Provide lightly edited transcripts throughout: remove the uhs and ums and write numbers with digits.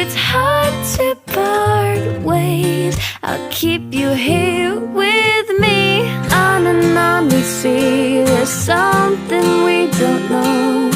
it's hard to part ways. I'll keep you here with me. On and on we see there's something we don't know.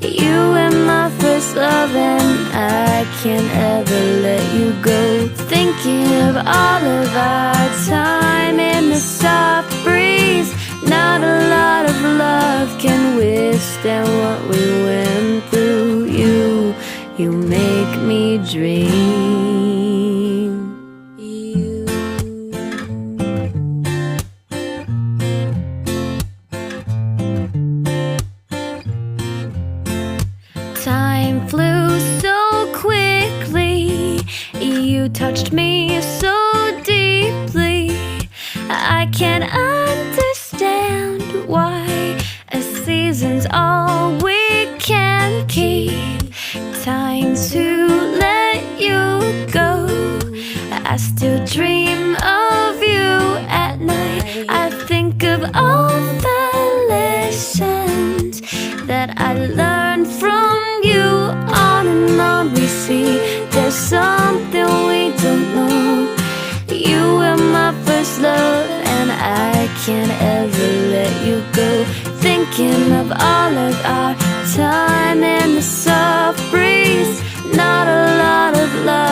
You were my first love and I can't ever let you go. Thinking of all of our time in the soft breeze. Not a lot of love can withstand what we went through. You make me dream. Time flew so quickly. You touched me so deeply. I can't understand why a season's all we can keep. Time to let you go. I still dream of you at night. I think of all the lessons that I learned from you. On and on we see there's something we don't know. You were my first love and I can't ever let you go. Thinking of all of our time in the soft breeze. Not a lot of love